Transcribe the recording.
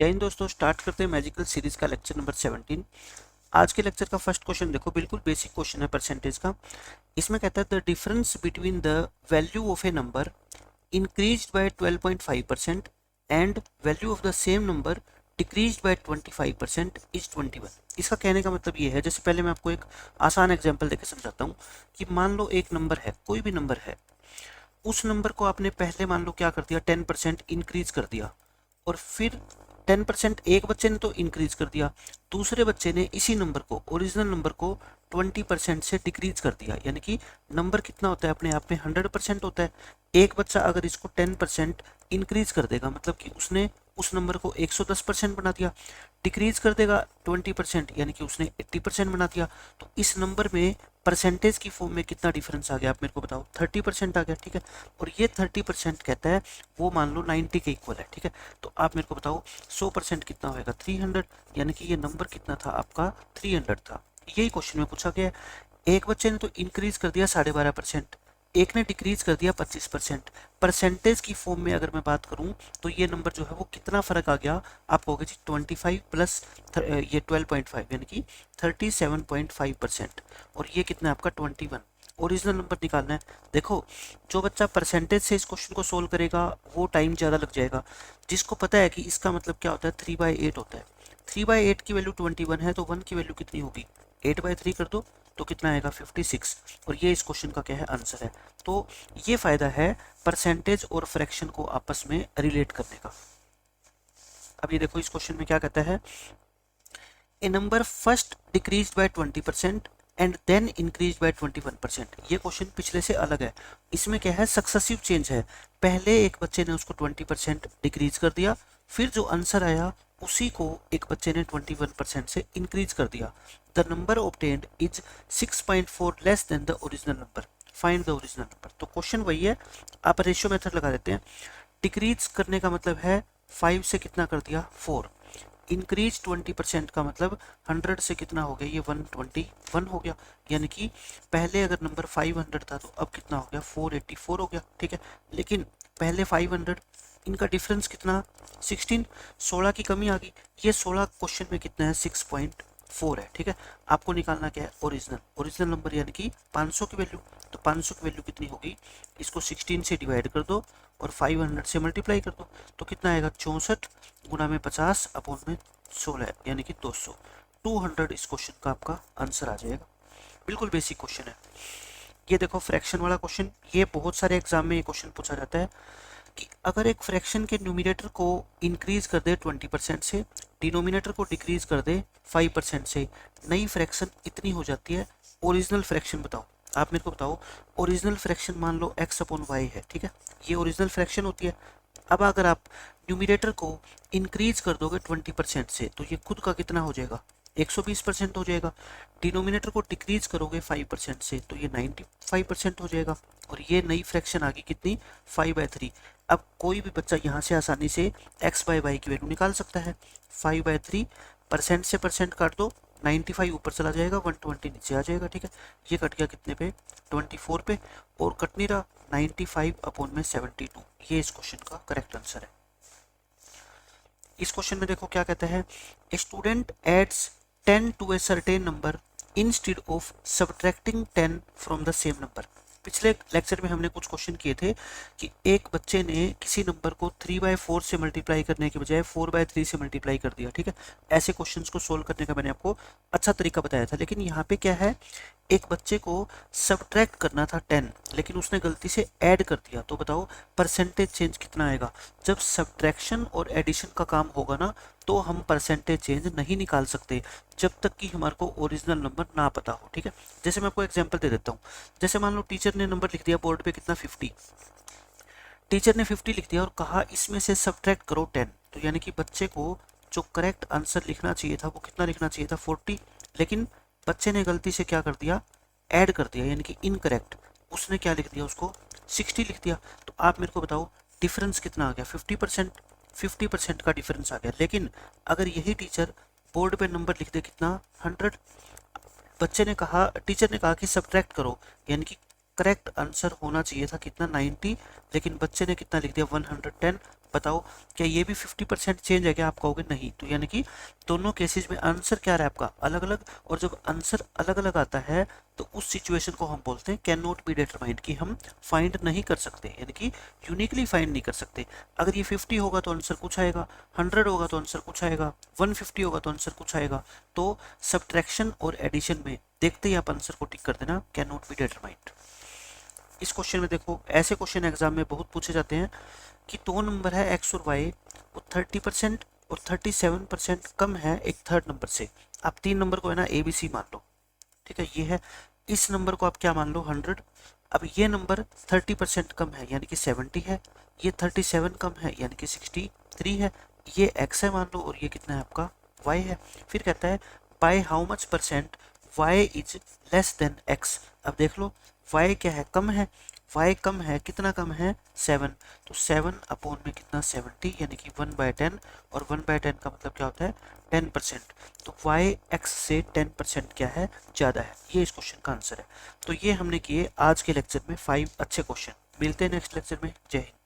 जय हिंद दोस्तों, स्टार्ट करते हैं मैजिकल सीरीज का लेक्चर नंबर 17। आज के लेक्चर का फर्स्ट क्वेश्चन देखो, बिल्कुल बेसिक क्वेश्चन है परसेंटेज का। इसमें कहता है the difference between the value of A number increased by 12.5% and value of the same number decreased bye 25% is 21। इसका कहने का मतलब ये है, जैसे पहले मैं आपको एक आसान एग्जांपल देकर समझाता हूँ कि मान लो एक नंबर है, कोई भी नंबर है, उस नंबर को आपने पहले मान लो क्या कर दिया, 10% इंक्रीज कर दिया, और फिर 10% एक बच्चे ने तो इंक्रीज कर दिया, दूसरे बच्चे ने इसी नंबर को, ओरिजिनल नंबर को 20% से डिक्रीज कर दिया। यानी कि नंबर कितना होता है, अपने आप में 100% होता है। एक बच्चा अगर इसको 10% इंक्रीज कर देगा, मतलब कि उसने उस नंबर को 110% बना दिया, डिक्रीज कर देगा 20%, यानी कि उसने 80% बना दिया। तो इस नंबर में परसेंटेज की फॉर्म में कितना डिफरेंस आ गया, आप मेरे को बताओ। 30% आ गया, ठीक है। और ये 30% कहता है वो मान लो 90 के इक्वल है, ठीक है। तो आप मेरे को बताओ 100% कितना होएगा, 300। यानी कि ये नंबर कितना था आपका, 300 था। यही क्वेश्चन में पूछा गया है। एक बच्चे ने तो इंक्रीज कर दिया 12.5%, एक ने डिक्रीज कर दिया 25%। परसेंटेज की फॉर्म में अगर मैं बात करूं तो ये नंबर जो है वो कितना फर्क आ गया, आप कहोगे जी 25 प्लस ये 12.5 यानी कि 37.5%, और ये कितना है आपका 21। ओरिजिनल नंबर निकालना है। देखो, जो बच्चा परसेंटेज से इस क्वेश्चन को सोल्व करेगा वो टाइम ज़्यादा लग जाएगा। जिसको पता है कि इसका मतलब क्या होता है, 3/8 होता है। 3/8 की वैल्यू 21 है, तो 1 की वैल्यू कितनी होगी, 8/3 कर दो तो कितना आएगा, 56। और ये इस क्वेश्चन का क्या है, आंसर है। तो ये फायदा है परसेंटेज और फ्रैक्शन को आपस में रिलेट करने का। अब ये देखो, इस क्वेश्चन में क्या कहता है, a number first decrease by 20% and then increase by 21%। ये क्वेश्चन पिछले से अलग है। इसमें क्या है, सक्सेसिव चेंज है। पहले एक बच्चे ने उसको 20% डिक्रीज कर दिया, फिर जो आंसर आया उसी को एक बच्चे ने 21% से इंक्रीज कर दिया। The number obtained is 6.4 less than the original number, find the original number. तो क्वेश्चन वही है, आप रेशियो मेथड लगा देते हैं। डिक्रीज करने का मतलब है 5 से कितना कर दिया, 4। इंक्रीज 20% का मतलब 100 से कितना हो गया, ये 121 हो गया। यानी कि पहले अगर नंबर 500 था तो अब कितना हो गया, 484 हो गया, ठीक है। लेकिन पहले 500, इनका डिफरेंस कितना, 16, 16 की कमी आ गई। ये 16 क्वेश्चन में कितना है, 6.4 है, ठीक है। आपको निकालना क्या है, ओरिजिनल। ओरिजिनल नंबर यानी कि 500 की वैल्यू। तो 500 की वैल्यू कितनी होगी, इसको 16 से डिवाइड कर दो और 500 से मल्टीप्लाई कर दो, तो कितना आएगा, 64 गुना में 50 अपॉन में 16, यानी कि 200। 200 इस क्वेश्चन का आपका आंसर आ जाएगा। बिल्कुल बेसिक क्वेश्चन है। ये देखो फ्रैक्शन वाला क्वेश्चन, ये बहुत सारे एग्जाम में ये क्वेश्चन पूछा जाता है कि अगर एक फ्रैक्शन के न्यूमिनेटर को इंक्रीज कर दे 20% से, डिनोमिनेटर को डिक्रीज कर दे 5% से, नई फ्रैक्शन इतनी हो जाती है। ओरिजिनल फ्रैक्शन बताओ, आप मेरे को बताओ। ओरिजिनल फ्रैक्शन मान लो x अपॉन वाई है, ठीक है। ये ओरिजिनल फ्रैक्शन होती है। अब अगर आप न्यूमिनेटर को इंक्रीज कर दोगे 20% से, तो ये खुद का कितना हो जाएगा, 120% हो जाएगा। डिनोमिनेटर को डिक्रीज करोगे 5% से, तो ये 95% हो जाएगा। और ये नई फ्रैक्शन आ गई कितनी, 5/3। अब कोई भी बच्चा यहाँ से आसानी से x/y की वैल्यू निकाल सकता है। 5/3, परसेंट से परसेंट काट दो, 95 ऊपर चला जाएगा, 120 नीचे आ जाएगा, ठीक है। ये कट गया कितने पे, 24 पे, और कट नहीं रहा, 95 अपॉन में 72। ये इस क्वेश्चन का करेक्ट आंसर है। इस क्वेश्चन में देखो क्या कहता है, student adds 10 to a certain number instead of subtracting 10 from the same number. पिछले लेक्चर में हमने कुछ क्वेश्चन किए थे कि एक बच्चे ने किसी नंबर को 3/4 से मल्टीप्लाई करने के बजाय 4/3 से मल्टीप्लाई कर दिया, ठीक है। ऐसे क्वेश्चंस को सोल्व करने का मैंने आपको अच्छा तरीका बताया था। लेकिन यहाँ पे क्या है, एक बच्चे को सब्ट्रैक्ट करना था 10, लेकिन उसने गलती से ऐड कर दिया। तो बताओ परसेंटेज चेंज कितना आएगा। जब सब्ट्रैक्शन और एडिशन का काम होगा ना, तो हम परसेंटेज चेंज नहीं निकाल सकते जब तक कि हमारे को ओरिजिनल नंबर ना पता हो, ठीक है। जैसे मैं आपको एग्जांपल दे देता हूँ। जैसे मान लो टीचर ने नंबर लिख दिया बोर्ड पे, कितना, 50। टीचर ने 50 लिख दिया और कहा इसमें से सब्ट्रैक्ट करो 10। तो यानी कि बच्चे को जो करेक्ट आंसर लिखना चाहिए था वो कितना लिखना चाहिए था, 40। लेकिन बच्चे ने गलती से क्या कर दिया, ऐड कर दिया, यानी कि इनकरेक्ट। उसने क्या लिख दिया, उसको 60 लिख दिया। तो आप मेरे को बताओ डिफरेंस कितना आ गया, 50%। 50% का डिफरेंस आ गया। लेकिन अगर यही टीचर बोर्ड पे नंबर लिख दे कितना, 100, बच्चे ने कहा, टीचर ने कहा कि सब्ट्रैक्ट करो, यानी कि करेक्ट आंसर होना चाहिए था कितना, 90। लेकिन बच्चे ने कितना लिख दिया, 110। बताओ क्या ये भी 50% चेंज है क्या? आप कहोगे नहीं। तो यानी कि दोनों केसेस में आंसर क्या रहा है आपका? अलग अलग। और जब आंसर अलग अलग आता है तो उस सिचुएशन को हम बोलते हैं कैन नॉट बी डिटरमाइंड, कि हम फाइंड नहीं कर सकते, यानी कि यूनिकली फाइंड नहीं कर सकते। अगर ये 50 होगा तो आंसर कुछ आएगा, 100 होगा तो आंसर कुछ आएगा, 150 होगा तो आंसर कुछ आएगा। तो सब्ट्रैक्शन और एडिशन में देखते ही आप आंसर को टिक कर देना, कैन नॉट बी डिटरमाइंड। इस क्वेश्चन में देखो, ऐसे क्वेश्चन एग्जाम में बहुत पूछे जाते हैं कि दो नंबर है एक्स और वाई, वो 30% और 37% कम है एक थर्ड नंबर से। आप तीन नंबर को है ना ए बी सी मान लो, ठीक है, ये है। इस नंबर को आप क्या मान लो 100। अब ये नंबर 30% कम है यानी कि 70 है, ये 37 कम है यानी कि 63 है, ये x है मान लो और ये कितना है आपका y है। फिर कहता है by how much percent y is less than x। अब देख लो y क्या है, कम है, y कम है, कितना कम है 7। तो 7 अपॉन में कितना 70 यानी कि 1/10, और 1/10 का मतलब क्या होता है 10%। तो y x से 10% क्या है, ज़्यादा है। ये इस क्वेश्चन का आंसर है। तो ये हमने किए आज के लेक्चर में 5 अच्छे क्वेश्चन। मिलते हैं नेक्स्ट लेक्चर में। जय हिंद।